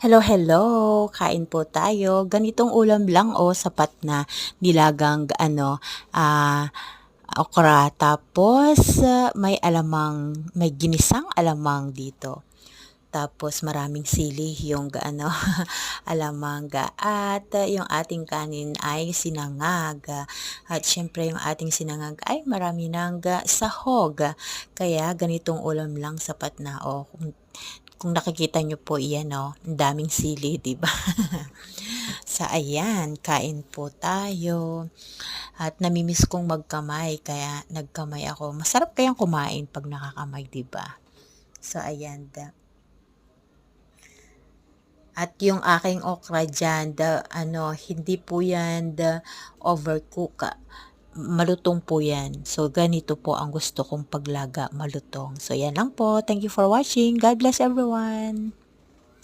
Hello, hello. Kain po tayo. Ganitong ulam lang sapat na nilagang okra. Tapos, may ginisang alamang dito. Tapos maraming sili yung alamang at yung ating kanin ay sinangag. At syempre yung ating sinangag ay marami ng sahog. Kaya ganitong ulam lang sapat na. Kung nakikita niyo po iyan, ang daming sili, 'di ba? So ayan, kain po tayo at namimiss kong magkamay kaya nagkamay ako. Masarap kayang kumain 'pag nakakamay, 'di ba? So ayan, at yung aking okra diyan, hindi po yan overcook, malutong po yan. So ganito po ang gusto kong paglaga, malutong. So yan lang po. Thank you for watching. God bless everyone.